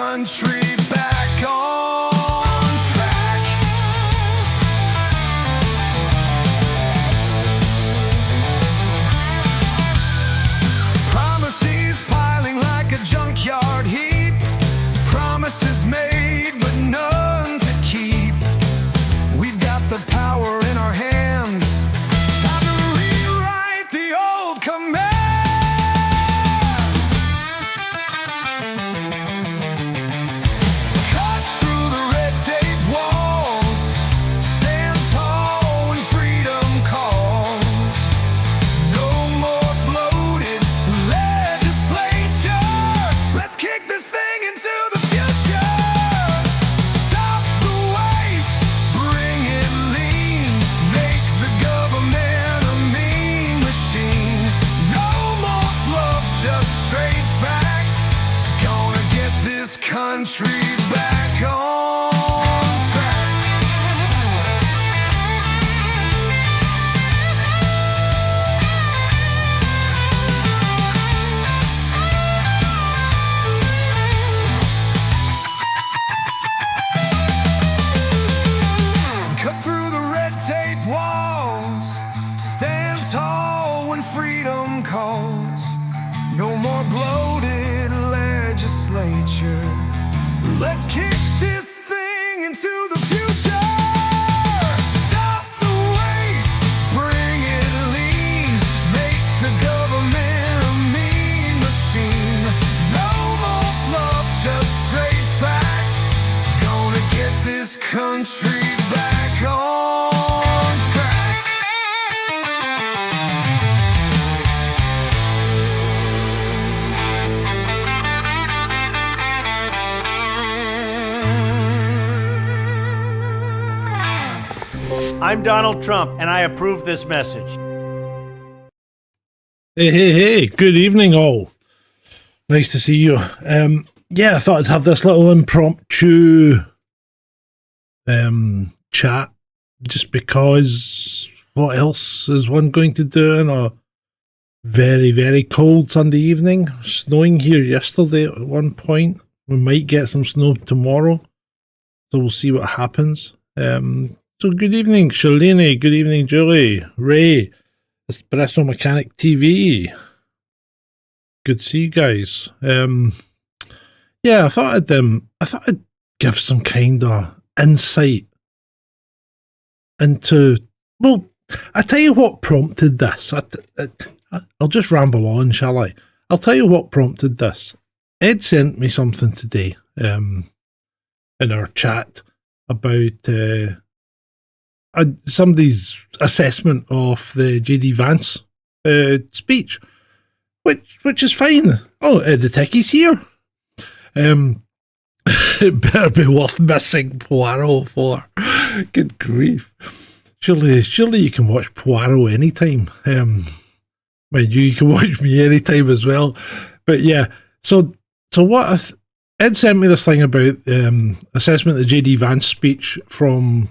country back on track. Promises piling like a junkyard heap. Promises made but none to keep. We've got the power in our hands. Time to rewrite the old commands. Cut through the red tape walls. Stand tall when freedom calls. No more bloated legislature. Let's kick this thing into the future. Stop the waste, bring it lean. Make the government a mean machine. No more fluff, just straight facts. Gonna get this country back on track. Cut through the red tape walls. Stand tall when freedom calls. No more bloated legislature. Let's kick this thing into the future. Stop the waste, bring it lean. Make the government a mean machine. No more fluff, just straight facts. Gonna get this country back on track. I'm Donald Trump, and I approve this message. Hey, good evening all. Nice to see you. I thought I'd have this little impromptu chat, just because what else is one going to do on a very, very cold Sunday evening? Snowing here yesterday at one point. We might get some snow tomorrow, so we'll see what happens. So good evening, Shalini. Good evening, Julie. Ray. Espresso Mechanic TV. Good to see you guys. I thought I'd give some kind of insight into. Well, I tell you what prompted this. I'll just ramble on, shall I? I'll tell you what prompted this. Ed sent me something today, in our chat about somebody's assessment of the JD Vance speech, which is fine. Oh, the techies here. It better be worth missing Poirot for. Good grief. Surely you can watch Poirot anytime. Mind you can watch me anytime as well. But yeah, so what Ed sent me this thing about assessment of the JD Vance speech from,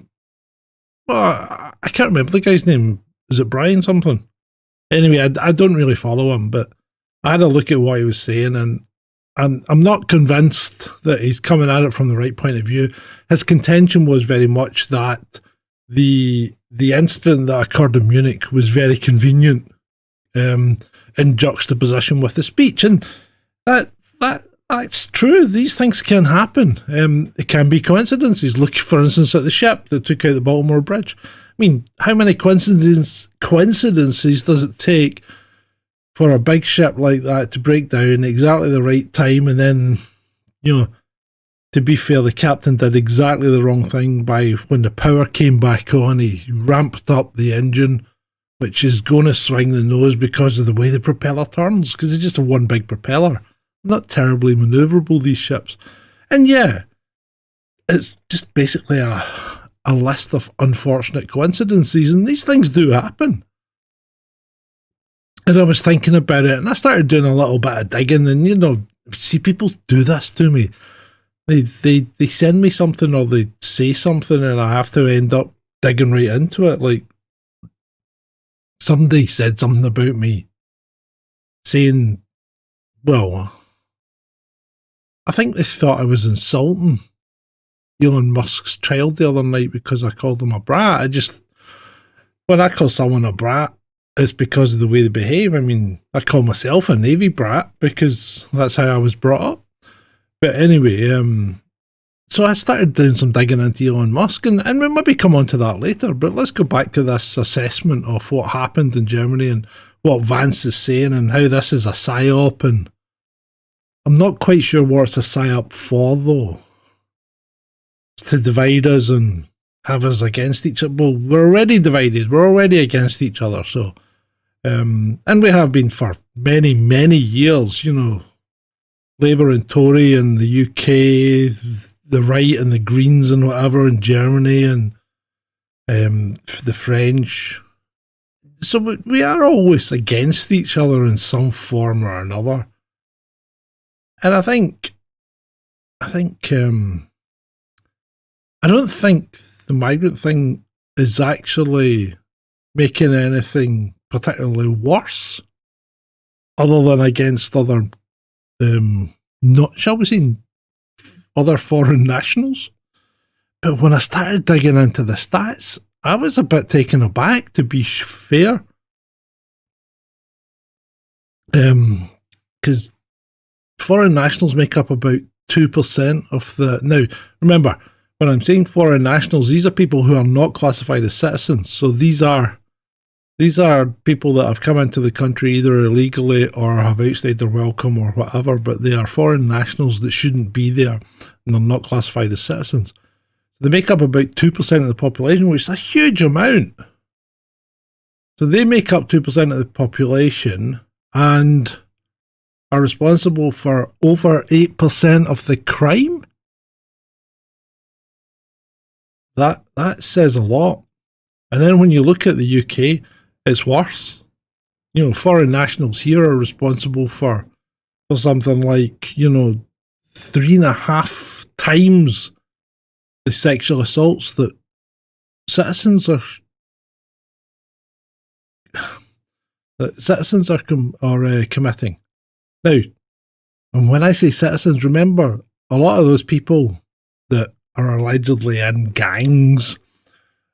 well, I can't remember the guy's name. Is it Brian something? Anyway, I don't really follow him, but I had a look at what he was saying, and I'm not convinced that he's coming at it from the right point of view. His contention was very much that the incident that occurred in Munich was very convenient in juxtaposition with the speech, and that's true. These things can happen. It can be coincidences. Look, for instance, at the ship that took out the Baltimore Bridge. I mean, how many coincidences does it take for a big ship like that to break down at exactly the right time? And then, to be fair, the captain did exactly the wrong thing by when the power came back on, he ramped up the engine, which is going to swing the nose because of the way the propeller turns, because it's just a one big propeller. Not terribly maneuverable, these ships. And yeah, it's just basically a list of unfortunate coincidences, and these things do happen. And I was thinking about it, and I started doing a little bit of digging, and see, people do this to me. They send me something, or they say something, and I have to end up digging right into it. Like, somebody said something about me saying, well, I think they thought I was insulting Elon Musk's child the other night because I called him a brat. When I call someone a brat, it's because of the way they behave. I mean, I call myself a Navy brat because that's how I was brought up. But anyway, so I started doing some digging into Elon Musk, and we'll maybe come on to that later, but let's go back to this assessment of what happened in Germany and what Vance is saying and how this is a psyop, and I'm not quite sure what it's a psyop for, though. It's to divide us and have us against each other. Well, we're already divided. We're already against each other, so... and we have been for many, many years, you know, Labour and Tory in the UK, the right and the Greens and whatever in Germany, and the French. So we are always against each other in some form or another. And I don't think the migrant thing is actually making anything particularly worse, other than against other, not shall we say, other foreign nationals. But when I started digging into the stats, I was a bit taken aback, to be fair. Because foreign nationals make up about 2% of the... Now, remember, when I'm saying foreign nationals, these are people who are not classified as citizens. So these are people that have come into the country either illegally or have outstayed their welcome or whatever, but they are foreign nationals that shouldn't be there and they're not classified as citizens. They make up about 2% of the population, which is a huge amount. So they make up 2% of the population and are responsible for over 8% of the crime. That says a lot. And then when you look at the UK, it's worse. You know, foreign nationals here are responsible for something like, 3.5 times the sexual assaults that citizens are committing. Now, and when I say citizens, remember, a lot of those people that are allegedly in gangs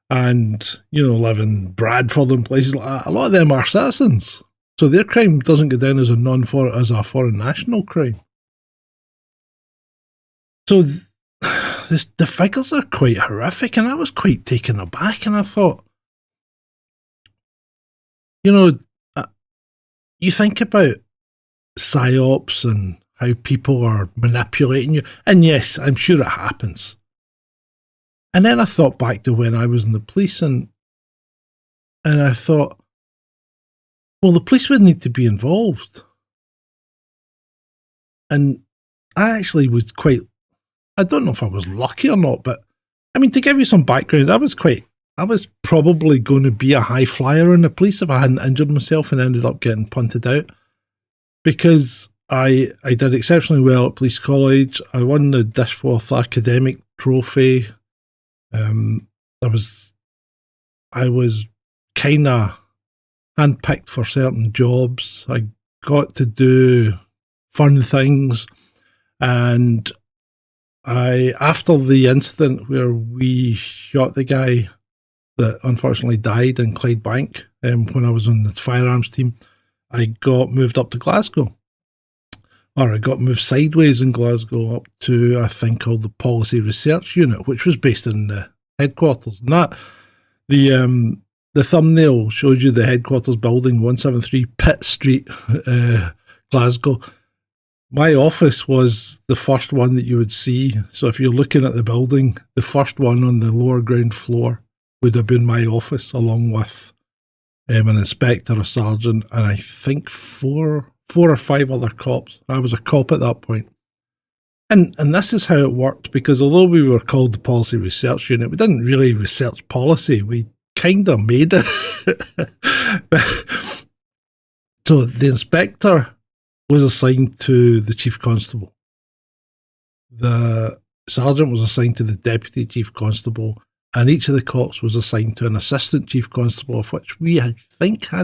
and, live in Bradford and places like that, a lot of them are citizens. So their crime doesn't go down as a foreign national crime. So the figures are quite horrific, and I was quite taken aback, and I thought, you think about psyops and how people are manipulating you, and yes, I'm sure it happens. And then I thought back to when I was in the police, and I thought, well, the police would need to be involved. And I actually was I don't know if I was lucky or not, but I mean, to give you some background, I was probably going to be a high flyer in the police if I hadn't injured myself and ended up getting punted out, because I did exceptionally well at police college. I won the Dishforth academic trophy. I was kind of handpicked for certain jobs. I got to do fun things, and after the incident where we shot the guy that unfortunately died in Clydebank, when I was on the firearms team, I got moved up to Glasgow. Or I got moved sideways in Glasgow up to a thing called the Policy Research Unit, which was based in the headquarters. And that, the thumbnail shows you the headquarters building, 173 Pitt Street, Glasgow. My office was the first one that you would see. So if you're looking at the building, the first one on the lower ground floor would have been my office, along with an inspector, a sergeant, and I think four or five other cops. I was a cop at that point. And this is how it worked, because although we were called the Policy Research Unit, we didn't really research policy. We kind of made it. So the inspector was assigned to the chief constable. The sergeant was assigned to the deputy chief constable, and each of the cops was assigned to an assistant chief constable, of which we had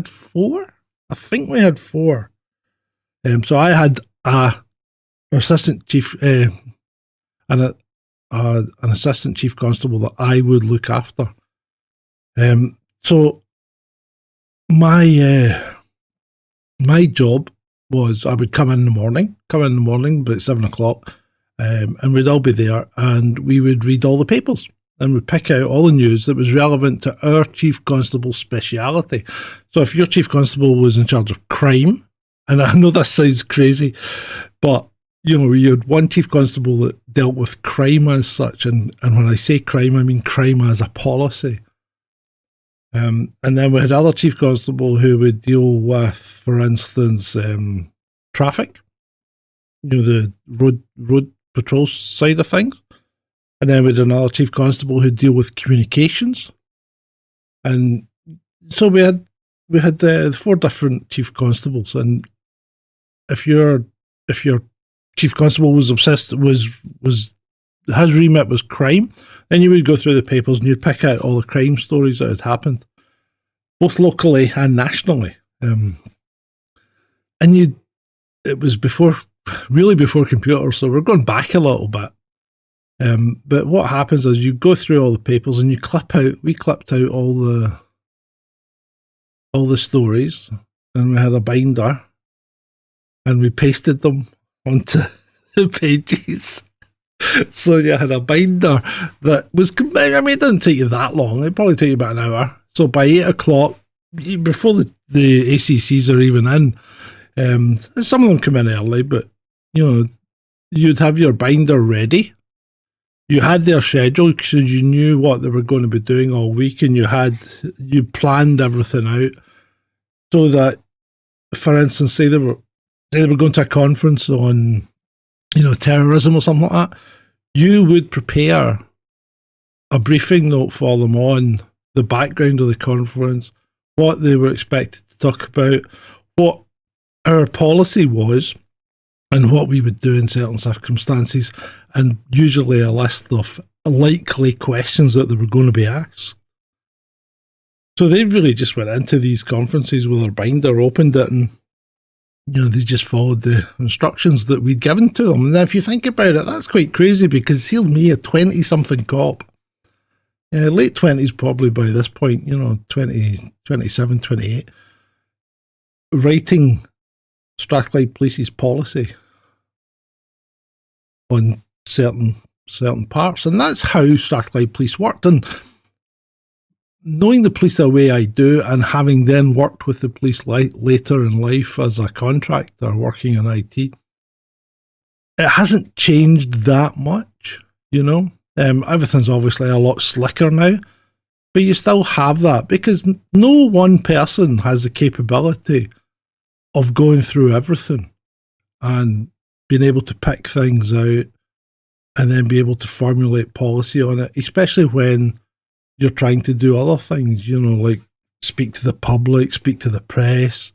four. I think we had four. So I had a assistant chief, an assistant chief constable that I would look after. So my job was I would come in the morning about 7 o'clock, and we'd all be there, and we would read all the papers, and we'd pick out all the news that was relevant to our chief constable's speciality. So if your chief constable was in charge of crime, and I know this sounds crazy, but you had one chief constable that dealt with crime as such, and when I say crime, I mean crime as a policy. And then we had other chief constable who would deal with, for instance, traffic, the road patrol side of things. And then we had another chief constable who'd deal with communications. And so we had 4 different chief constables. And if your chief constable was obsessed, was his remit was crime, then you would go through the papers and you'd pick out all the crime stories that had happened, both locally and nationally. And it was before computers, so we're going back a little bit. But what happens is you go through all the papers and we clipped out all the stories, and we had a binder and we pasted them onto the pages. So you had a binder that was, it didn't take you that long. It probably took you about an hour. So by 8 o'clock, before the ACCs are even in, some of them come in early, but you'd have your binder ready. You had their schedule because you knew what they were going to be doing all week, and you planned everything out so that, for instance, say they were going to a conference on terrorism or something like that, you would prepare a briefing note for them on the background of the conference, what they were expected to talk about, what our policy was, and what we would do in certain circumstances, and usually a list of likely questions that they were going to be asked. So they really just went into these conferences with their binder, opened it, and they just followed the instructions that we'd given to them. And if you think about it, that's quite crazy, because here's me, a 20-something cop, late 20s probably by this point, 20, 27, 28, writing Strathclyde Police's policy on certain parts. And that's how Strathclyde Police worked. And knowing the police the way I do, and having then worked with the police later in life as a contractor working in IT, it hasn't changed that much, Everything's obviously a lot slicker now, but you still have that, because no one person has the capability of going through everything and being able to pick things out and then be able to formulate policy on it, especially when you're trying to do other things, like speak to the public, speak to the press,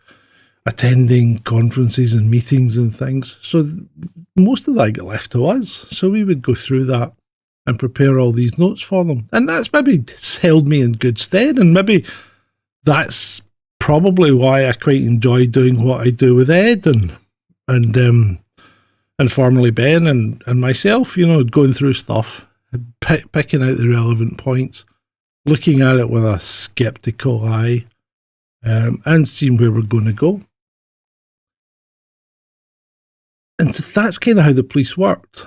attending conferences and meetings and things. So most of that got left to us. So we would go through that and prepare all these notes for them. And that's maybe held me in good stead. And maybe that's probably why I quite enjoy doing what I do with Ed and formerly Ben and myself, going through stuff, picking out the relevant points, looking at it with a skeptical eye, and seeing where we're going to go. And that's kind of how the police worked.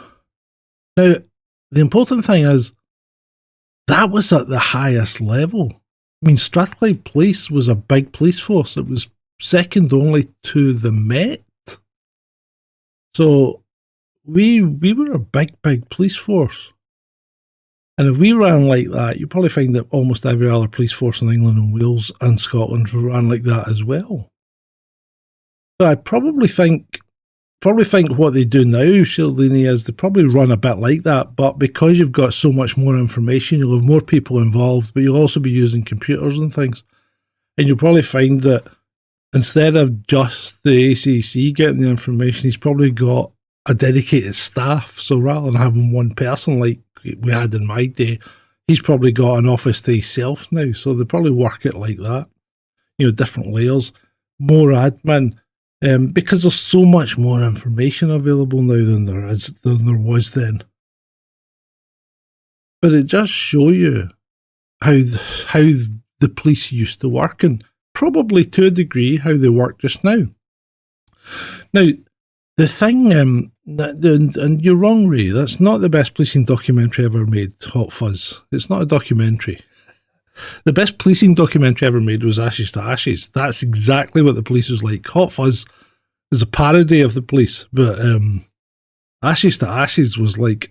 Now, the important thing is, that was at the highest level. I mean, Strathclyde Police was a big police force. It was second only to the Met. So we were a big police force. And if we ran like that, you probably find that almost every other police force in England and Wales and Scotland ran like that as well. So I probably think what they do now, Shalini, is they probably run a bit like that, but because you've got so much more information, you'll have more people involved, but you'll also be using computers and things. And you'll probably find that instead of just the ACC getting the information, he's probably got a dedicated staff. So rather than having one person like we had in my day, he's probably got an office to himself now. So they probably work it like that. Different layers, more admin, because there's so much more information available now than there was then. But it does show you how the police used to work, and probably to a degree how they work just now. Now, the thing, and you're wrong, Ray, that's not the best policing documentary ever made, Hot Fuzz. It's not a documentary. The best policing documentary ever made was Ashes to Ashes. That's exactly what the police was like. Hot Fuzz is a parody of the police, but Ashes to Ashes was like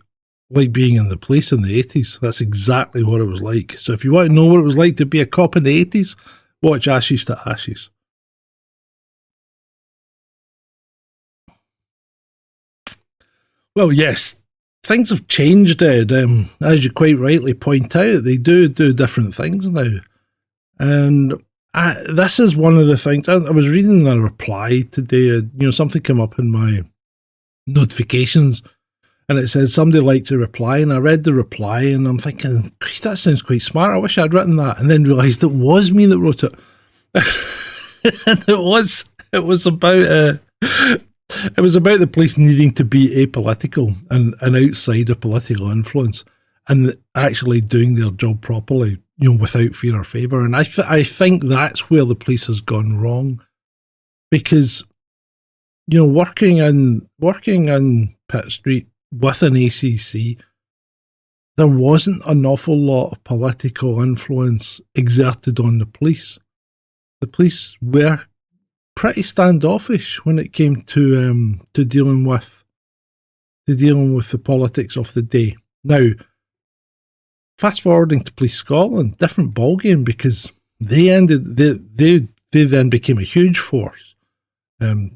being in the police in the 80s. That's exactly what it was like. So if you want to know what it was like to be a cop in the 80s, watch Ashes to Ashes. Well, yes, things have changed, Ed. As you quite rightly point out, they do different things now. And this is one of the things. I was reading a reply today. Something came up in my notifications, and it said somebody liked to reply, and I read the reply, and I'm thinking, that sounds quite smart. I wish I'd written that, and then realised it was me that wrote it. And it was about it was about the police needing to be apolitical and outside of political influence, and actually doing their job properly, without fear or favour. And I think that's where the police has gone wrong, because working in Pitt Street with an ACC, there wasn't an awful lot of political influence exerted on the police. The police were pretty standoffish when it came to dealing with the politics of the day. Now, fast forwarding to Police Scotland, different ballgame, because they then became a huge force. I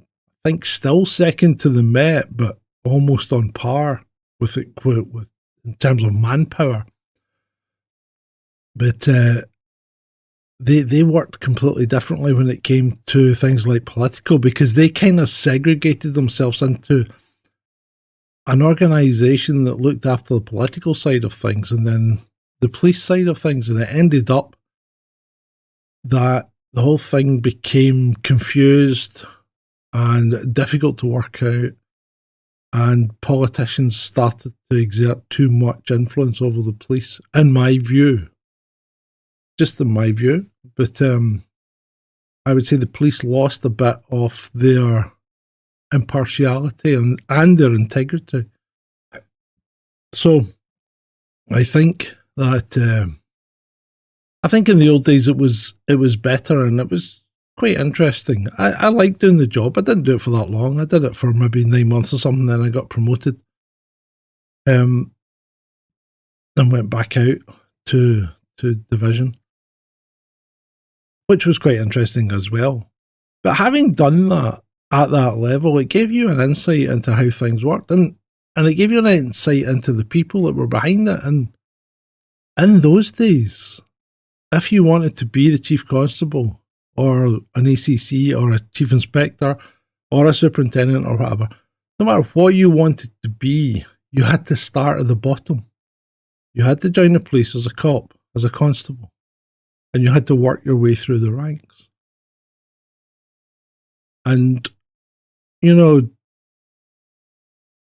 think still second to the Met, but almost on par with in terms of manpower. But they worked completely differently when it came to things like political, because they kind of segregated themselves into an organisation that looked after the political side of things and then the police side of things, and it ended up that the whole thing became confused and difficult to work out, and politicians started to exert too much influence over the police, in my view. Just in my view. But I would say the police lost a bit of their impartiality and their integrity. So I think that I think in the old days it was better, and it was quite interesting. I liked doing the job. I didn't do it for that long. I did it for maybe 9 months or something, then I got promoted. And went back out to division, which was quite interesting as well. But having done that at that level, it gave you an insight into how things worked, and it gave you an insight into the people that were behind it. And in those days, if you wanted to be the chief constable or an ACC or a chief inspector or a superintendent or whatever, no matter what you wanted to be, you had to start at the bottom. You had to join the police as a cop, as a constable, and you had to work your way through the ranks. And, you're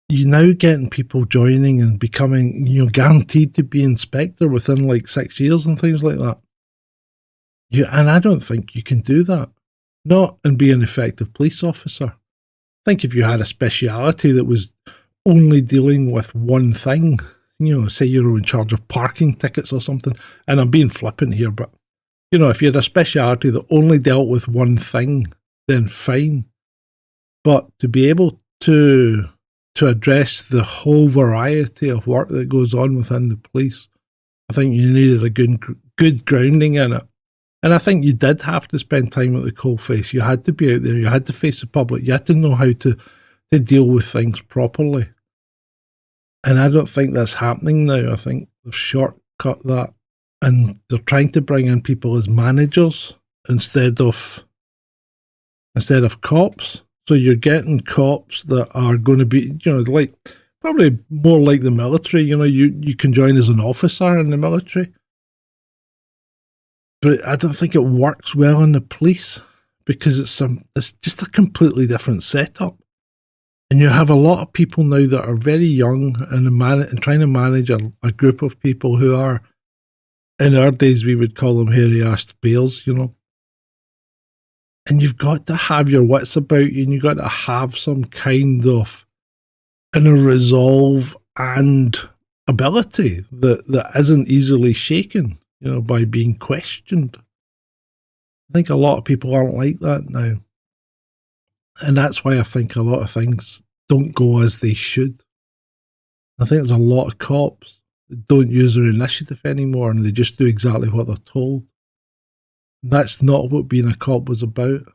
now getting people joining and becoming, guaranteed to be inspector within like 6 years and things like that. And I don't think you can do that. Not and be an effective police officer. I think if you had a speciality that was only dealing with one thing, say you're in charge of parking tickets or something, and I'm being flippant here, but, if you had a speciality that only dealt with one thing, then fine. But to be able to address the whole variety of work that goes on within the police, I think you needed a good grounding in it. And I think you did have to spend time at the coalface. You had to be out there. You had to face the public. You had to know how to deal with things properly. And I don't think that's happening now. I think they've shortcut that. And they're trying to bring in people as managers instead of cops. So you're getting cops that are going to be, like probably more like the military. You can join as an officer in the military. But I don't think it works well in the police, because it's just a completely different setup. And you have a lot of people now that are very young and trying to manage a group of people who are, in our days, we would call them hairy-assed bears, And you've got to have your wits about you, and you've got to have some kind of inner resolve and ability that isn't easily shaken, by being questioned. I think a lot of people aren't like that now. And that's why I think a lot of things don't go as they should. I think there's a lot of cops that don't use their initiative anymore, and they just do exactly what they're told. That's not what being a cop was about.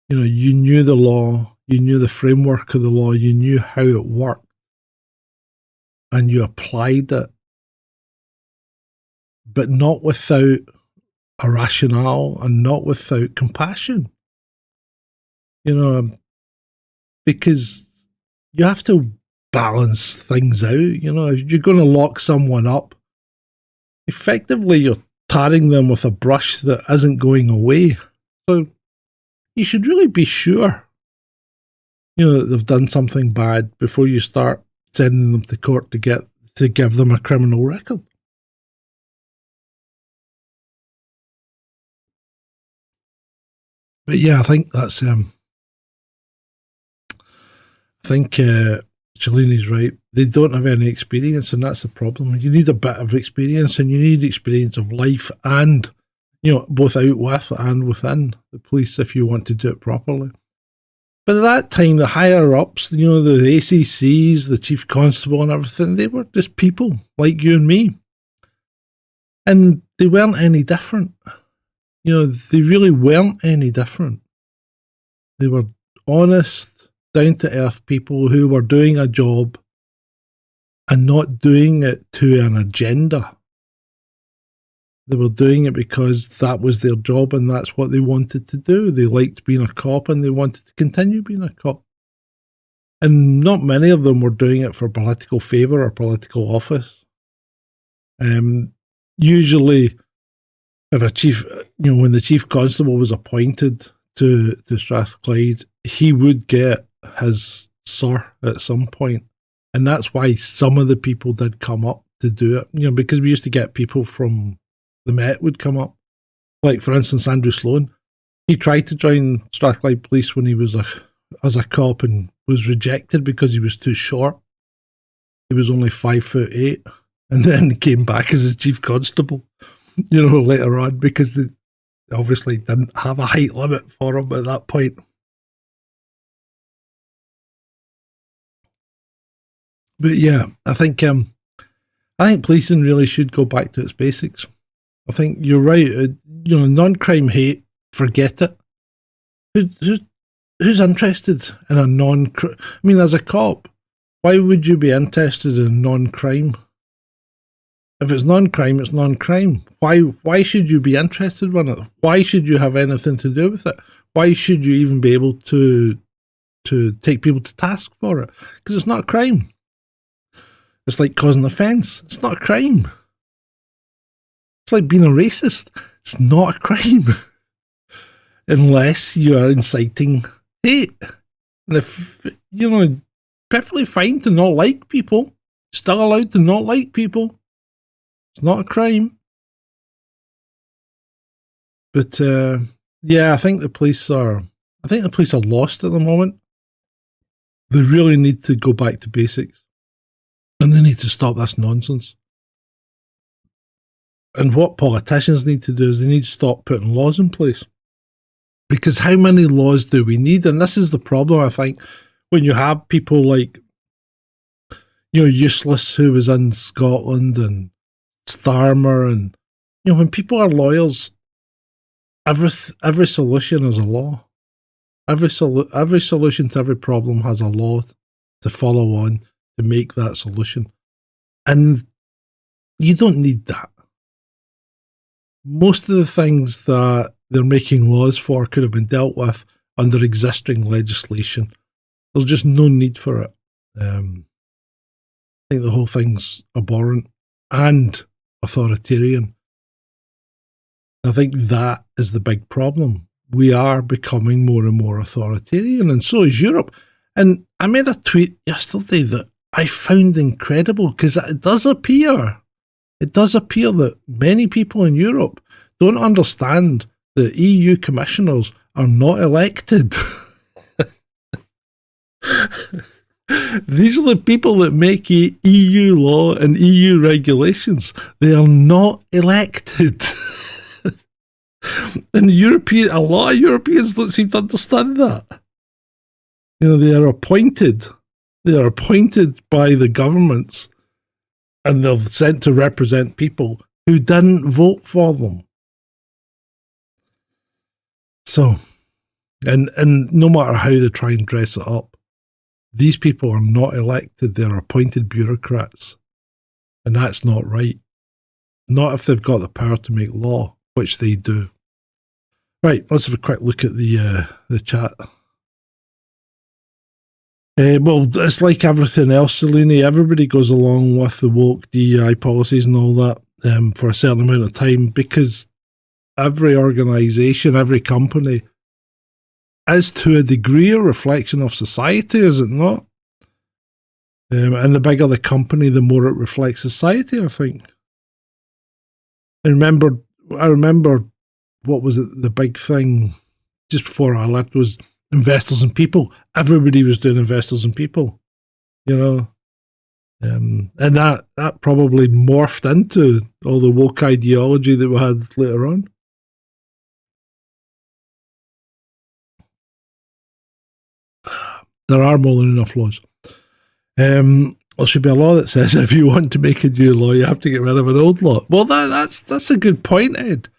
You knew the law, you knew the framework of the law, you knew how it worked, and you applied it, but not without a rationale and not without compassion. Because you have to balance things out. If you're going to lock someone up, effectively you're tarring them with a brush that isn't going away. So you should really be sure, that they've done something bad before you start sending them to court to give them a criminal record. But yeah, I think that's I think Shalini's right. They don't have any experience, and that's the problem. You need a bit of experience, and you need experience of life and, both out with and within the police if you want to do it properly. But at that time, the higher-ups, the ACCs, the chief constable and everything, they were just people like you and me. And they weren't any different. They really weren't any different. They were honest, down-to-earth people who were doing a job and not doing it to an agenda. They were doing it because that was their job and that's what they wanted to do. They liked being a cop and they wanted to continue being a cop. And not many of them were doing it for political favour or political office. Usually, if a chief, when the chief constable was appointed to Strathclyde, he would get his sir at some point. And that's why some of the people did come up to do it, because we used to get people from the Met would come up. Like, for instance, Andrew Sloan. He tried to join Strathclyde Police when he was as a cop and was rejected because he was too short. He was only 5'8", and then he came back as his chief constable, later on, because they obviously didn't have a height limit for him at that point. But yeah, I think policing really should go back to its basics. I think you're right. Non-crime hate, forget it. Who's interested in a non-crime? I mean, as a cop, why would you be interested in non-crime? If it's non-crime, it's non-crime. Why should you be interested in it? Why should you have anything to do with it? Why should you even be able to take people to task for it? Because it's not a crime. It's like causing offence. It's not a crime. It's like being a racist. It's not a crime. Unless you are inciting hate. And if, perfectly fine to not like people, still allowed to not like people. It's not a crime. But, yeah, I think the police are lost at the moment. They really need to go back to basics. And they need to stop this nonsense. And what politicians need to do is they need to stop putting laws in place. Because how many laws do we need? And this is the problem, I think, when you have people like, Useless, who was in Scotland, and Starmer, and, when people are lawyers, every solution is a law. Every solution to every problem has a law to follow on to make that solution. And you don't need that. Most of the things that they're making laws for could have been dealt with under existing legislation. There's just no need for it. I think the whole thing's abhorrent and authoritarian. I think that is the big problem. we are becoming more and more authoritarian, and so is Europe. And I made a tweet yesterday that I found incredible, because it does appear that many people in Europe don't understand that EU commissioners are not elected. These are the people that make EU law and EU regulations. They are not elected. And a lot of Europeans don't seem to understand that. You know, they are appointed. They are appointed by the governments, and they're sent to represent people who didn't vote for them. So, and no matter how they try and dress it up, these people are not elected. They're appointed bureaucrats. And that's not right. Not if they've got the power to make law, which they do. Right, let's have a quick look at the chat. Well, it's like everything else, Selene. Everybody goes along with the woke DEI policies and all that for a certain amount of time, because every organisation, every company is to a degree a reflection of society, is it not? And the bigger the company, the more it reflects society, I think. I remember, what was it, the big thing just before I left was investors and people. Everybody was doing investors and people, you know. And that probably morphed into all the woke ideology that we had later on. There are more than enough laws. There should be a law that says if you want to make a new law, you have to get rid of an old law. Well, that's a good point, Ed.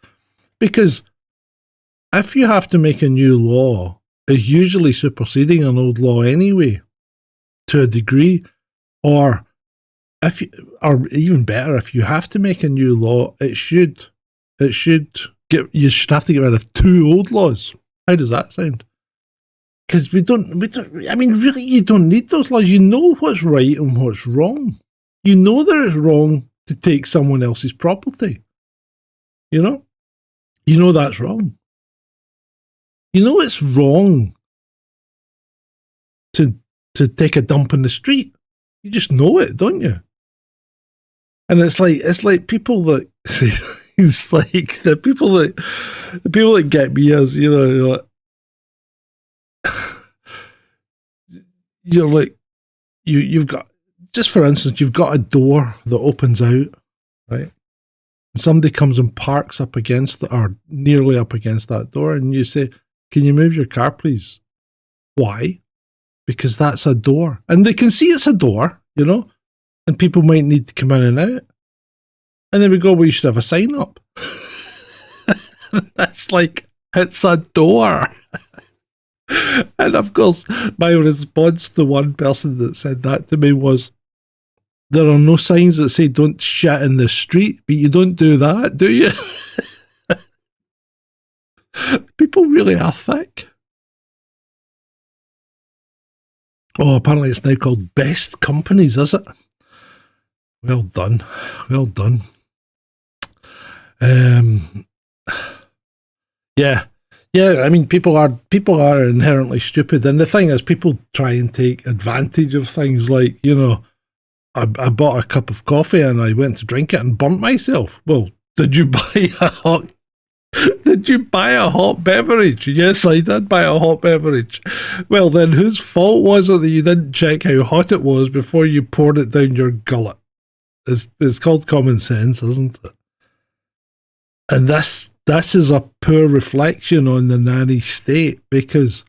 Because if you have to make a new law, it's usually superseding an old law anyway, to a degree. Or even better, if you have to make a new law, you should have to get rid of 2 old laws. How does that sound? Because we don't, I mean, really, you don't need those laws. You know what's right and what's wrong. You know that it's wrong to take someone else's property. You know? You know that's wrong. You know it's wrong to take a dump in the street. You just know it, don't you? And it's like people that, it's like the people that get me as, you know, you're like, you've got, just for instance, you've got a door that opens out, right? And somebody comes and parks up against or nearly up against that door, and you say, "Can you move your car, please?" Why? Because that's a door. And they can see it's a door, you know, and people might need to come in and out. And then we go, well, you should have a sign up. That's like, it's a door. And of course, my response to one person that said that to me was, there are no signs that say don't shit in the street, but you don't do that, do you? People really are thick. Oh, apparently it's now called Best Companies, is it? Well done. Well done. Yeah. Yeah, I mean, people are inherently stupid. And the thing is, people try and take advantage of things like, you know, I bought a cup of coffee and I went to drink it and burnt myself. Well, did you buy a hot beverage? Yes, I did buy a hot beverage. Well, then whose fault was it that you didn't check how hot it was before you poured it down your gullet? It's called common sense, isn't it? And this is a poor reflection on the nanny state, because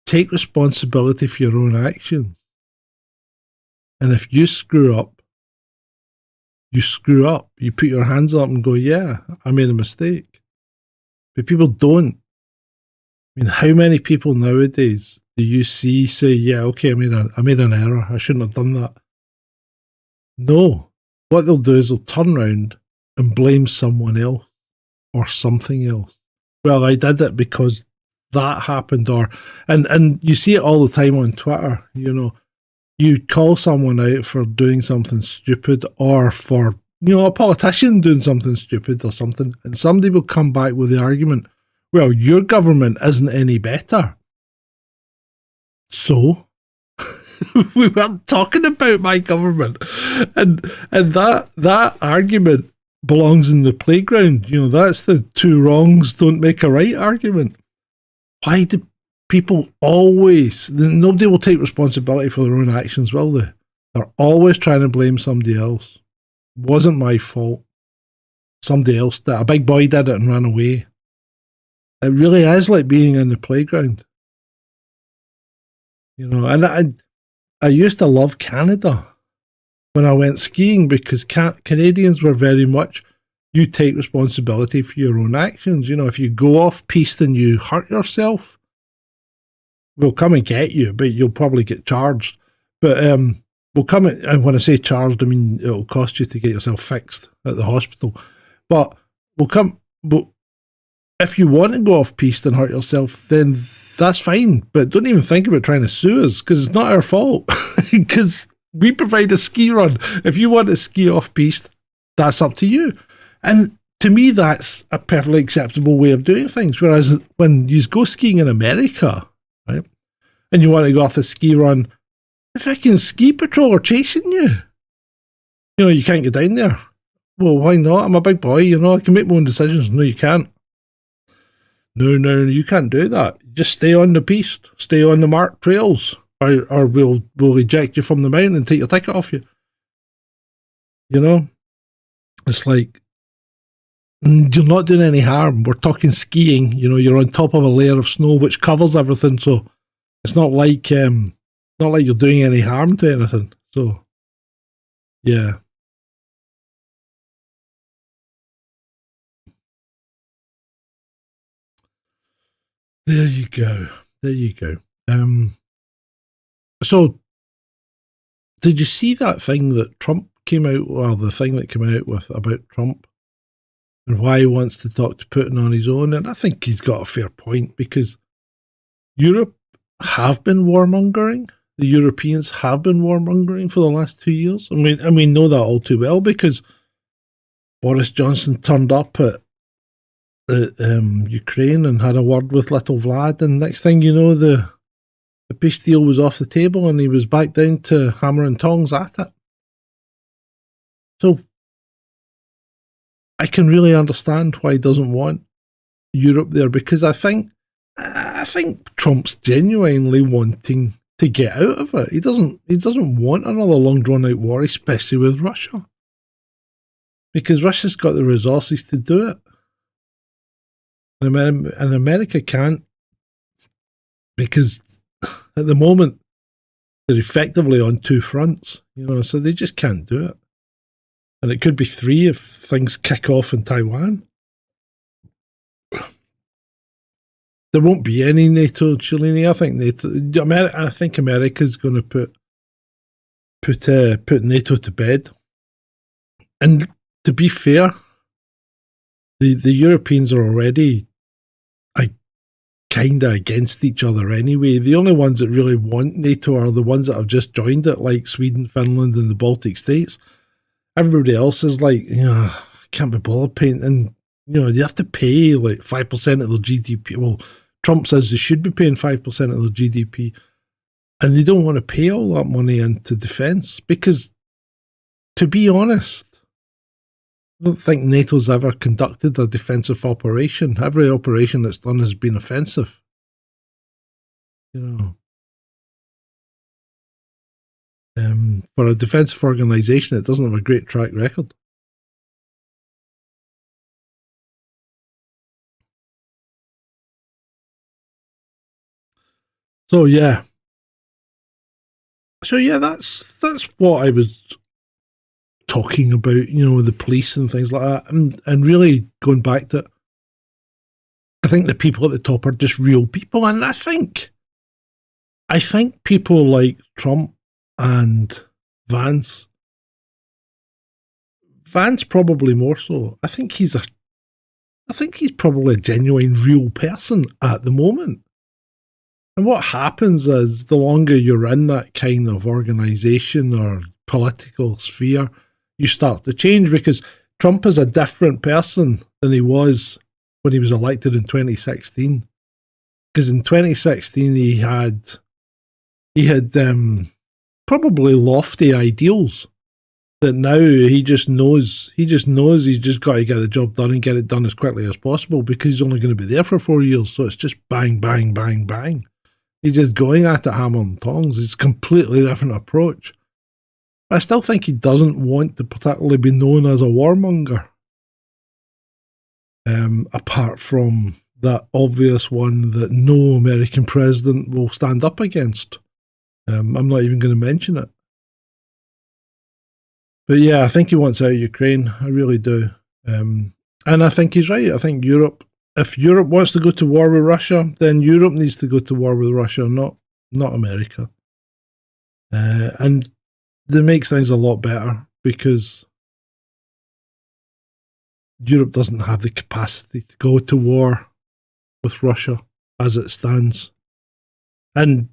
take responsibility for your own actions. And if you screw up, you screw up. You put your hands up and go, yeah, I made a mistake. But people don't. I mean, how many people nowadays do you see say, yeah, okay, I made an error. I shouldn't have done that. No. What they'll do is they'll turn around and blame someone else or something else. Well, I did it because that happened, and you see it all the time on Twitter, you know. You call someone out for doing something stupid, or for, you know, a politician doing something stupid or something, and somebody will come back with the argument, well, your government isn't any better. So we weren't talking about my government, and that argument belongs in the playground. You know, that's the two wrongs don't make a right argument. Why do people always? Nobody will take responsibility for their own actions, will they? They're always trying to blame somebody else. It wasn't my fault. Somebody else did. A big boy did it and ran away. It really is like being in the playground. You know, and I used to love Canada when I went skiing because Canadians were very much, you take responsibility for your own actions. You know, if you go off piste and you hurt yourself, we'll come and get you, but you'll probably get charged. But we'll come, and when I say charged, I mean it'll cost you to get yourself fixed at the hospital. But we'll come, but if you want to go off piste and hurt yourself, then that's fine. But don't even think about trying to sue us because it's not our fault. Because we provide a ski run. If you want to ski off piste, that's up to you. And to me, that's a perfectly acceptable way of doing things. Whereas when you go skiing in America, right, and you want to go off a ski run, the fucking ski patrol are chasing you. You know, you can't get down there. Well, why not? I'm a big boy, you know, I can make my own decisions. No, you can't. No, you can't do that. Just stay on the piste, stay on the marked trails, or we'll eject you from the mountain and take your ticket off you. You know? It's like, you're not doing any harm. We're talking skiing, you know, you're on top of a layer of snow which covers everything, so it's not like you're doing any harm to anything. So, yeah. There you go. So, did you see that thing that Trump came out, well, the thing that came out with about Trump and why he wants to talk to Putin on his own? And I think he's got a fair point because Europe have been warmongering. The Europeans have been warmongering for the last 2 years. And we know that all too well because Boris Johnson turned up at Ukraine and had a word with little Vlad, and next thing you know, the peace deal was off the table and he was back down to hammer and tongs at it. So I can really understand why he doesn't want Europe there, because I think Trump's genuinely wanting to get out of it. He doesn't want another long drawn out war, especially with Russia, because Russia's got the resources to do it. And America can't, because at the moment they're effectively on two fronts, you know, so they just can't do it. And it could be three if things kick off in Taiwan. There won't be any NATO, Cellini. I think America's going to put NATO to bed. And to be fair, the Europeans are already kind of against each other anyway. The only ones that really want NATO are the ones that have just joined it, like Sweden, Finland, and the Baltic states. Everybody else is like, you know, can't be bothered paying. And, you know, you have to pay like 5% of their GDP. Well, Trump says they should be paying 5% of their GDP. And they don't want to pay all that money into defence because, to be honest, I don't think NATO's ever conducted a defensive operation. Every operation that's done has been offensive. You know, for a defensive organisation, it doesn't have a great track record. So yeah, that's what I was talking about, you know, the police and things like that, and really going back to it, I think the people at the top are just real people, and I think people like Trump and Vance probably more so. I think he's probably a genuine real person at the moment. And what happens is the longer you're in that kind of organisation or political sphere, you start to change, because Trump is a different person than he was when he was elected in 2016. Because in 2016 he had probably lofty ideals that now he just knows he's just got to get the job done and get it done as quickly as possible because he's only going to be there for 4 years. So it's just bang, bang, bang, bang. He's just going at it hammer and tongs. It's a completely different approach. I still think he doesn't want to particularly be known as a warmonger. Apart from that obvious one that no American president will stand up against. I'm not even going to mention it. But yeah, I think he wants out of Ukraine. I really do. And I think he's right. I think if Europe wants to go to war with Russia, then Europe needs to go to war with Russia, not America. And that makes things a lot better because Europe doesn't have the capacity to go to war with Russia as it stands. And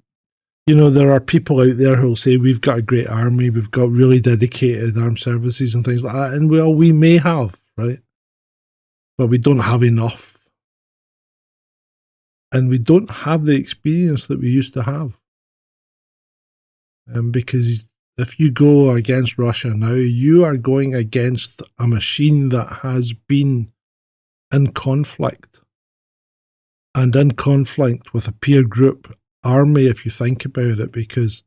there are people out there who'll say we've got a great army, we've got really dedicated armed services and things like that. And well, we may have, right? But we don't have enough. And we don't have the experience that we used to have. Because if you go against Russia now, you are going against a machine that has been in conflict. And in conflict with a peer group army, if you think about it, because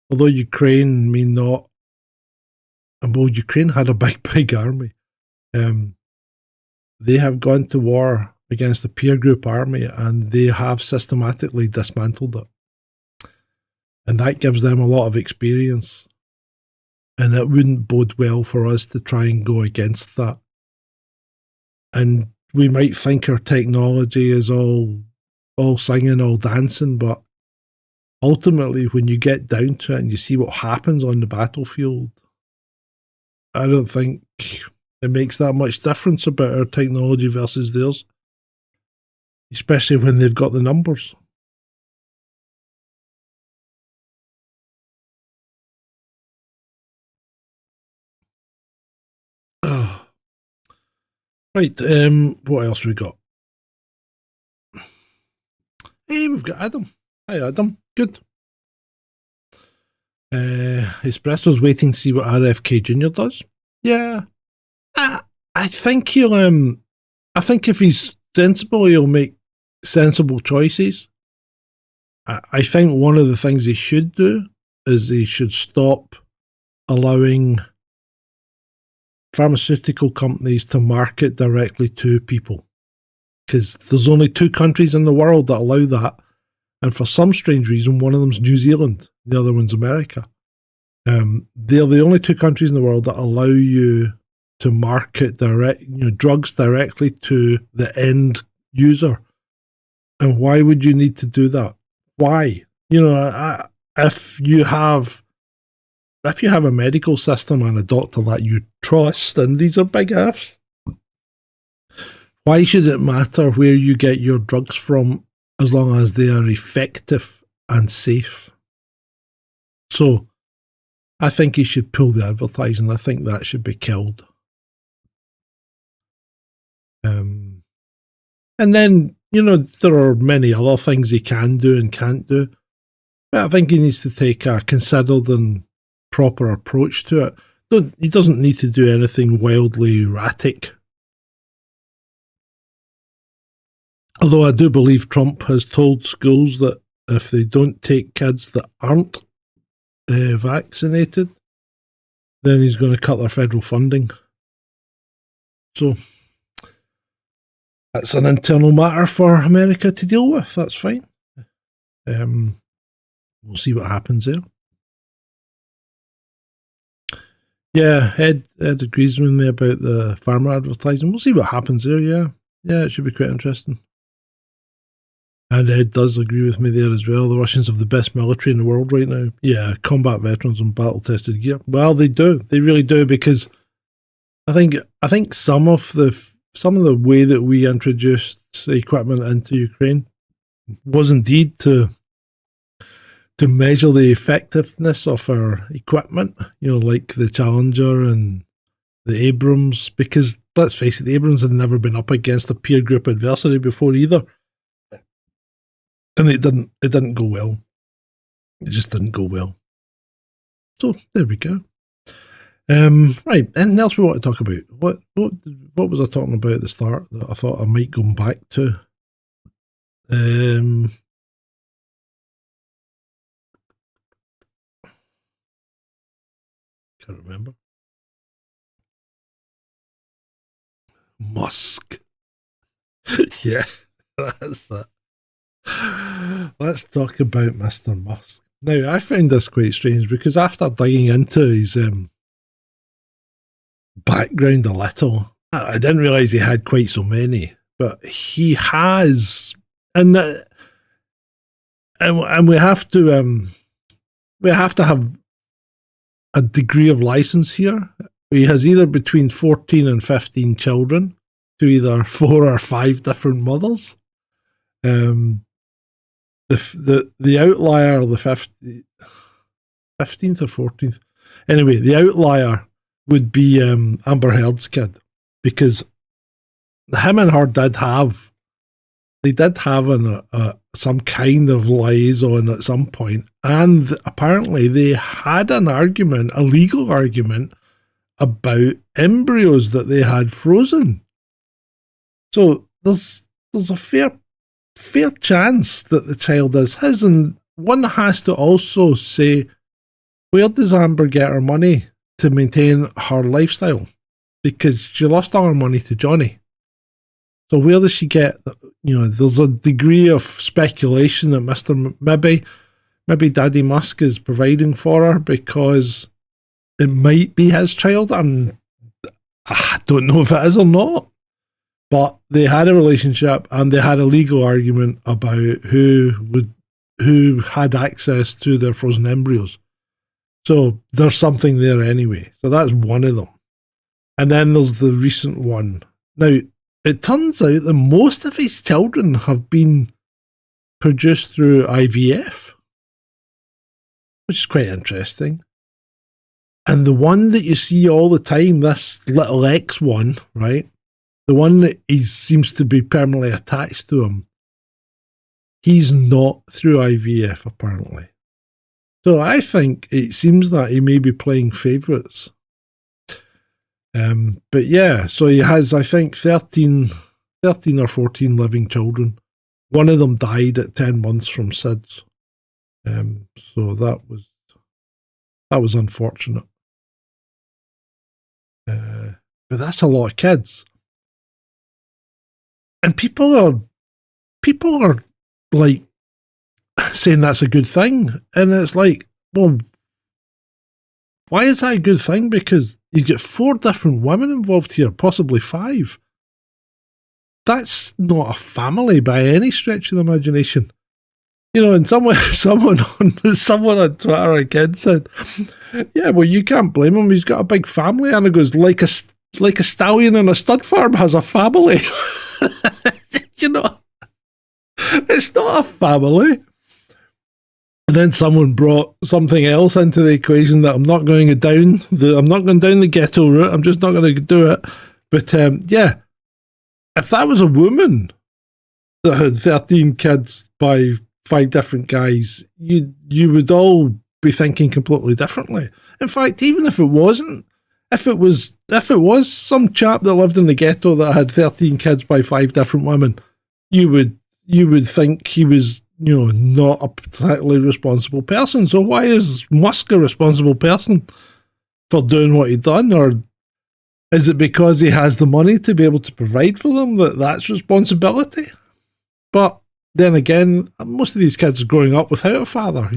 although Ukraine may not, well, Ukraine had a big army. They have gone to war against a peer group army and they have systematically dismantled it. And that gives them a lot of experience. And it wouldn't bode well for us to try and go against that. And we might think our technology is all singing, all dancing, but ultimately when you get down to it and you see what happens on the battlefield, I don't think it makes that much difference about our technology versus theirs. Especially when they've got the numbers. Right, what else we got? Hey, we've got Adam. Hi, Adam. Good. Espresso's waiting to see what RFK Jr. does. Yeah. I think he'll, I think if he's sensible, he'll make sensible choices. I think one of the things he should do is he should stop allowing pharmaceutical companies to market directly to people. Because there's only 2 countries in the world that allow that. And for some strange reason, one of them's New Zealand, the other one's America. They're the only 2 countries in the world that allow you to market drugs directly to the end user. And why would you need to do that? Why? If you have a medical system and a doctor that you trust, and these are big ifs, why should it matter where you get your drugs from as long as they are effective and safe? So I think he should pull the advertising. I think that should be killed. And then, there are many other things he can do and can't do. But I think he needs to take a considered and proper approach to it. He doesn't need to do anything wildly erratic. Although I do believe Trump has told schools that if they don't take kids that aren't vaccinated, then he's going to cut their federal funding. So that's an internal matter for America to deal with. That's fine. We'll see what happens there. Yeah, Ed agrees with me about the pharma advertising. We'll see what happens there, yeah. Yeah, it should be quite interesting. And Ed does agree with me there as well. The Russians have the best military in the world right now. Yeah, combat veterans and battle-tested gear. Well, they do. They really do, because I think some of the way that we introduced equipment into Ukraine was indeed to measure the effectiveness of our equipment, like the Challenger and the Abrams, because let's face it, the Abrams had never been up against a peer group adversity before either, and it didn't go well. It just didn't go well. So there we go. Right, anything else we want to talk about? What was I talking about at the start that I thought I might go back to? Can't remember. Musk. Yeah, that's it. Let's talk about Mr. Musk. Now, I found this quite strange because after digging into his background a little, I didn't realise he had quite so many, but he has, and we have to have a degree of license here. He has either between 14 and 15 children to either 4 or 5 different mothers. The outlier, the 15th or 14th. Anyway, the outlier would be Amber Heard's kid, because him and her did have some kind of liaison at some point, and apparently they had an argument, a legal argument, about embryos that they had frozen. So there's a fair chance that the child is his, and one has to also say, where does Amber get her money to maintain her lifestyle? Because she lost all her money to Johnny. So where does she get, there's a degree of speculation that maybe Daddy Musk is providing for her because it might be his child. I don't know if it is or not. But they had a relationship and they had a legal argument about who had access to their frozen embryos. So there's something there anyway. So that's one of them. And then there's the recent one. Now, it turns out that most of his children have been produced through IVF, which is quite interesting. And the one that you see all the time, this little X one, right? The one that he seems to be permanently attached to him, he's not through IVF, apparently. So I think it seems that he may be playing favourites. But yeah, so he has, I think, 13 or 14 living children. One of them died at 10 months from SIDS. So that was unfortunate. But that's a lot of kids. And people are like saying that's a good thing. And it's like, well, why is that a good thing? Because you get 4 different women involved here, possibly 5. That's not a family by any stretch of the imagination. And someone on Twitter again said, yeah, well, you can't blame him. He's got a big family. And it goes, like a stallion in a stud farm has a family. It's not a family. And then someone brought something else into the equation that I'm not going down the ghetto route. I'm just not going to do it. But yeah, if that was a woman that had 13 kids by 5 different guys, you would all be thinking completely differently. In fact, even if it wasn't, if it was some chap that lived in the ghetto that had 13 kids by 5 different women, you would think he was, not a particularly responsible person. So why is Musk a responsible person for doing what he done? Or is it because he has the money to be able to provide for them that's responsibility? But then again, most of these kids are growing up without a father,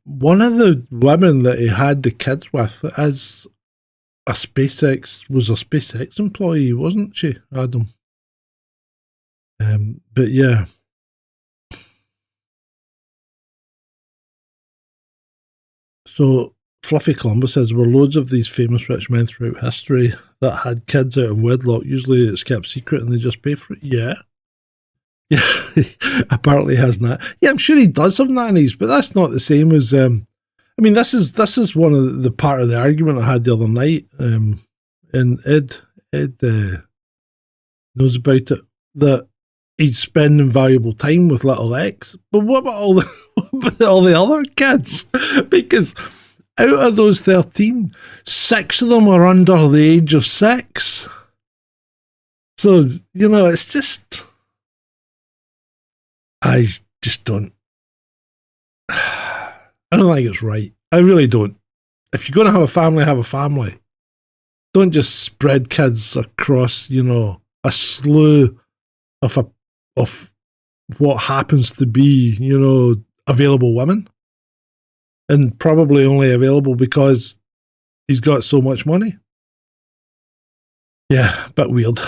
One of the women that he had the kids with was a SpaceX employee, wasn't she, Adam? But yeah. So Fluffy Columbus says, were loads of these famous rich men throughout history that had kids out of wedlock. Usually it's kept secret and they just pay for it. Yeah. Yeah, apparently has that. Yeah, I'm sure he does have nannies, but that's not the same as. I mean, this is one of the part of the argument I had the other night, and Ed knows about it, that he's spending valuable time with little X. But what about all the what about all the other kids? Because out of those 13, 6 of them are under the age of 6. So, it's just, I just don't, I don't think it's right. I really don't. If you're going to have a family, have a family. Don't just spread kids across, a slew of what happens to be, available women. And probably only available because he's got so much money. Yeah, a bit weird.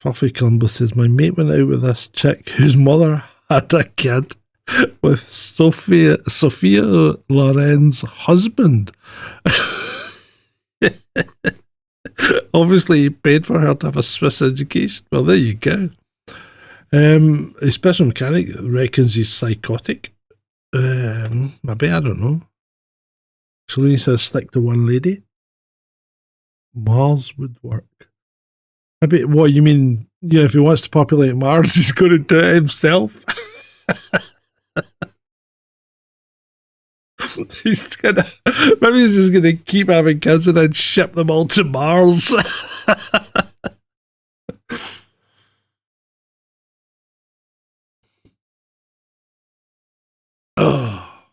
Fluffy Columbus says, my mate went out with this chick whose mother had a kid with Sophia Loren's husband. Obviously, he paid for her to have a Swiss education. Well, there you go. A special mechanic reckons he's psychotic. Maybe, I don't know. Celine says, stick to one lady. Mars would work. Maybe, what, you mean, if he wants to populate Mars, he's going to do it himself? Maybe he's just gonna keep having kids and then ship them all to Mars. Oh,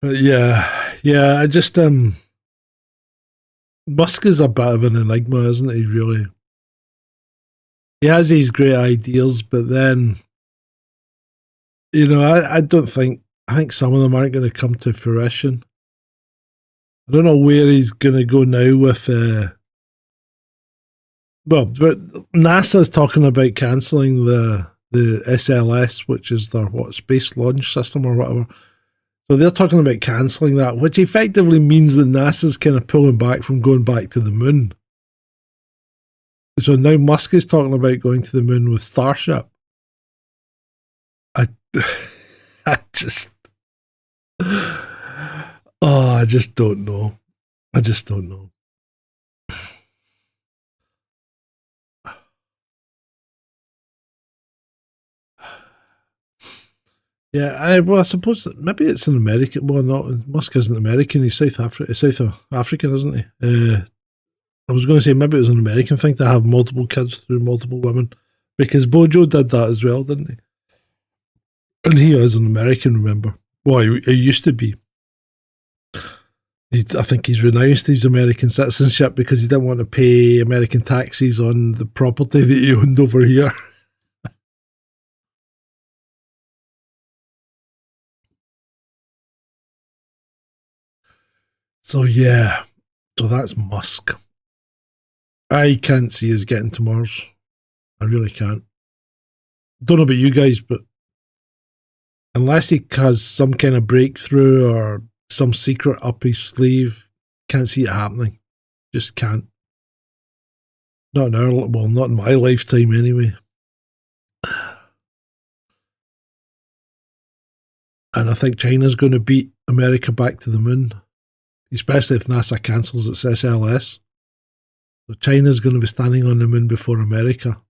but yeah. I just Musk is a bit of an enigma, isn't he? Really, he has these great ideas, but then I don't think. I think some of them aren't going to come to fruition. I don't know where he's going to go now with. NASA's talking about cancelling the SLS, which is their space launch system or whatever. So they're talking about cancelling that, which effectively means that NASA's kind of pulling back from going back to the moon. So now Musk is talking about going to the moon with Starship. I just don't know. I just don't know. Yeah, I suppose maybe it's an American. Well, not Musk isn't American. He's South African, isn't he? I was going to say maybe it was an American thing to have multiple kids through multiple women, because Bojo did that as well, didn't he? And he is an American, remember? Well, he used to be. I think he's renounced his American citizenship because he didn't want to pay American taxes on the property that he owned over here. So that's Musk. I can't see us getting to Mars. I really can't. Don't know about you guys, but unless he has some kind of breakthrough or some secret up his sleeve, can't see it happening. Just can't. Not in my lifetime anyway. And I think China's going to beat America back to the moon, especially if NASA cancels its SLS. So China's going to be standing on the moon before America.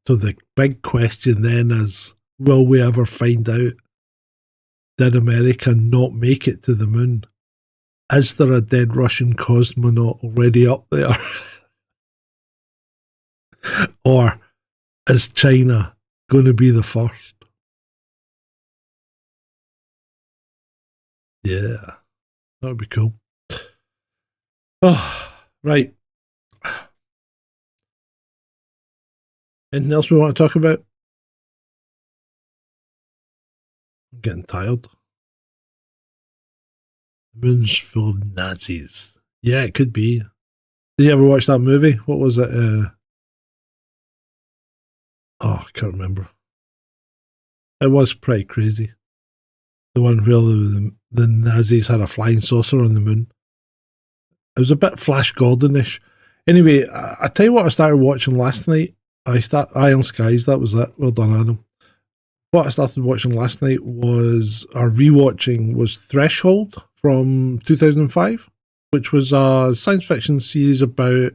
So the big question then is, will we ever find out, did America not make it to the moon? Is there a dead Russian cosmonaut already up there? Or is China going to be the first? Yeah, that would be cool. Oh, right. Anything else we want to talk about? I'm getting tired. The moon's full of Nazis. Yeah, it could be. Did you ever watch that movie? What was it? I can't remember. It was pretty crazy. The one where the Nazis had a flying saucer on the moon. It was a bit Flash Gordon-ish. Anyway, I tell you what I started watching last night. Iron Skies, that was it. Well done, Adam. What I started watching last night was, or rewatching, was Threshold from 2005, which was a science fiction series about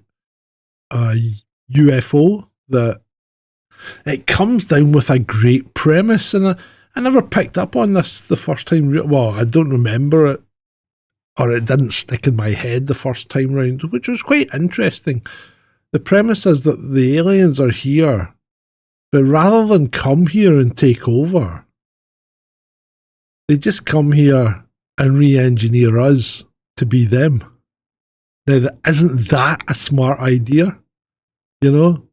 a UFO that it comes down with a great premise. And I never picked up on this the first time. Well, I don't remember it, or it didn't stick in my head the first time round, which was quite interesting. The premise is that the aliens are here, but rather than come here and take over, they just come here and re-engineer us to be them. Now, isn't that a smart idea? You know?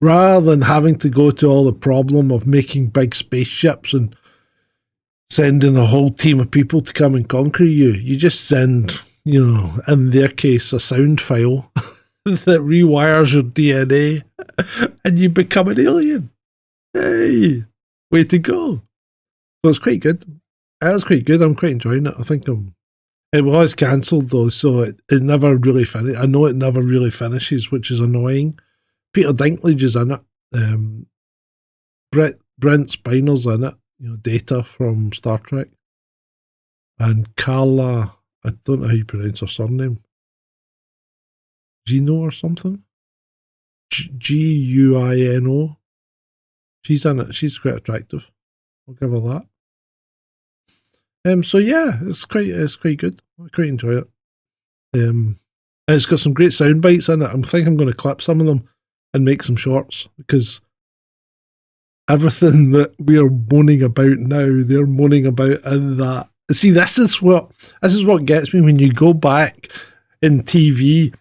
Rather than having to go to all the problem of making big spaceships and sending a whole team of people to come and conquer you, you just send, in their case, a sound file that rewires your DNA and you become an alien. Hey, way to go. So it's quite good. It is quite good. I'm quite enjoying it. I think it was cancelled though, so it never really finished. I know it never really finishes, which is annoying. Peter Dinklage is in it. Brent Spiner's in it. Data from Star Trek. And Carla, I don't know how you pronounce her surname. Gino or something? Guino. She's in it. She's quite attractive. I'll give her that. So yeah, it's quite good. I quite enjoy it. It's got some great sound bites in it. I think I'm going to clip some of them and make some shorts, because everything that we're moaning about now, they're moaning about in that. See, this is what gets me when you go back in TV.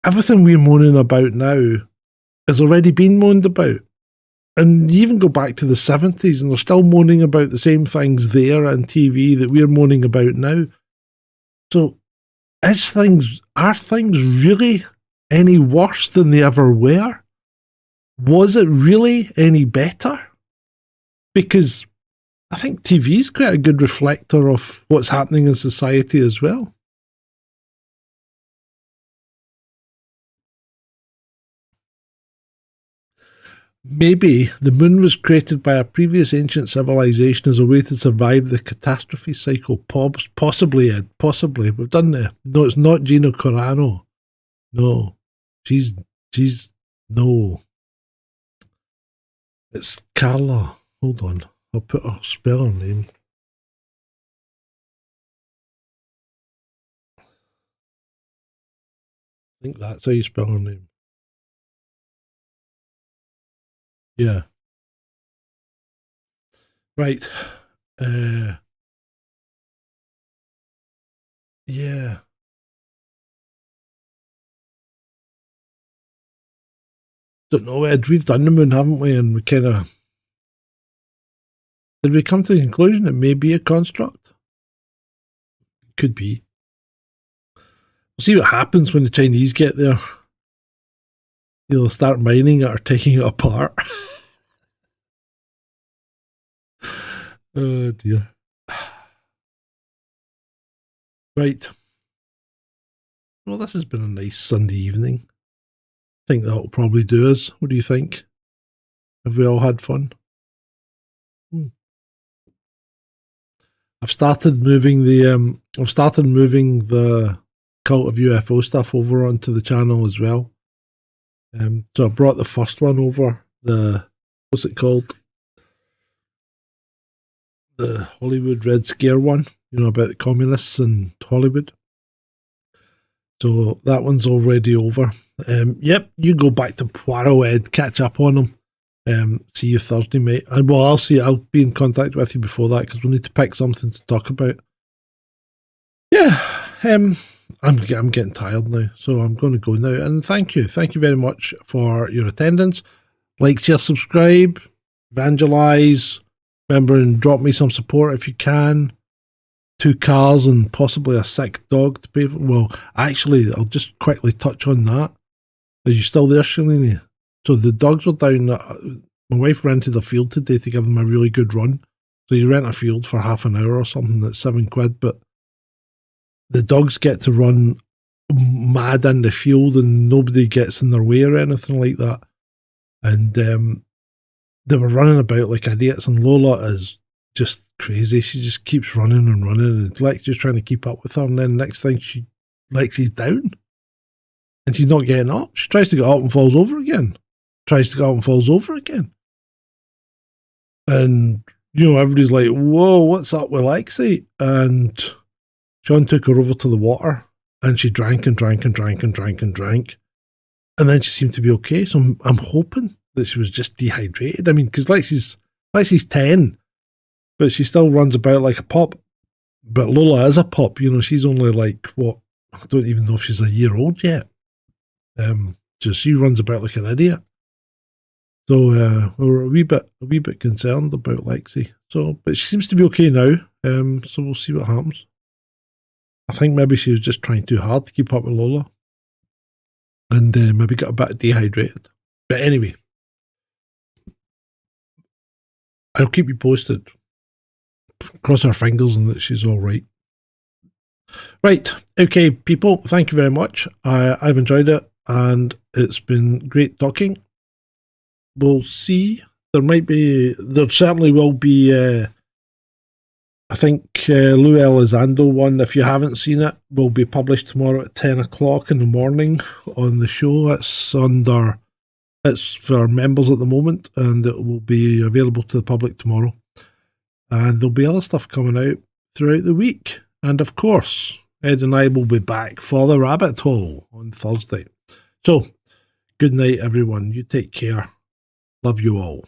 Everything we're moaning about now has already been moaned about. And you even go back to the 70s and they're still moaning about the same things there on TV that we're moaning about now. So are things really any worse than they ever were? Was it really any better? Because I think TV is quite a good reflector of what's happening in society as well. Maybe the moon was created by a previous ancient civilization as a way to survive the catastrophe cycle. Possibly, Ed. Possibly. We've done that. No, it's not Gina Carano. No. She's no. It's Carla. Hold on. I'll spell her name. I think that's how you spell her name. Yeah. Right. Yeah. Don't know, Ed. We've done the moon, haven't we? And we kind of... Did we come to the conclusion it may be a construct? Could be. We'll see what happens when the Chinese get there. They'll start mining it or taking it apart. Oh dear. Right. Well, this has been a nice Sunday evening. I think that'll probably do us. What do you think? Have we all had fun? I've started moving the Cult of UFO stuff over onto the channel as well. So I brought the first one over, what's it called? The Hollywood Red Scare one, about the communists in Hollywood. So that one's already over. Yep, you go back to Poirot, Ed, catch up on them. See you Thursday, mate. And well, I'll be in contact with you before that, because we'll need to pick something to talk about. Yeah, I'm getting tired now, so I'm going to go now. And thank you very much for your attendance. Like, share, subscribe, evangelize. Remember, and drop me some support if you can. 2 cars and possibly a sick dog to pay for. Well, actually, I'll just quickly touch on that. Are you still there, Shalini? So the dogs were down. My wife rented a field today to give them a really good run. So you rent a field for half an hour or something, that's £7, but the dogs get to run mad in the field and nobody gets in their way or anything like that. And they were running about like idiots, and Lola is just crazy. She just keeps running and running, and Lex just trying to keep up with her. And then next thing, Lexi's down, and she's not getting up. She tries to get up and falls over again. Tries to get up and falls over again. And everybody's like, "Whoa, what's up with Lexi?" And Sean took her over to the water, and she drank and drank and drank and drank and drank, and then she seemed to be okay. So I'm hoping that she was just dehydrated. I mean, because Lexi's 10, but she still runs about like a pup. But Lola is a pup, she's only like, what, I don't even know if she's a year old yet. So she runs about like an idiot. So we were a wee bit concerned about Lexi. So, but she seems to be okay now. So we'll see what happens. I think maybe she was just trying too hard to keep up with Lola, and maybe got a bit dehydrated. But anyway, I'll keep you posted. Cross our fingers and that she's all right. Right, okay, people, thank you very much. I've enjoyed it, and it's been great talking. We'll see. There certainly will be, I think Lou Elizondo one, if you haven't seen it, will be published tomorrow at 10 o'clock in the morning on the show. It's for members at the moment, and it will be available to the public tomorrow. And there'll be other stuff coming out throughout the week. And of course, Ed and I will be back for the rabbit hole on Thursday. So, good night, everyone. You take care. Love you all.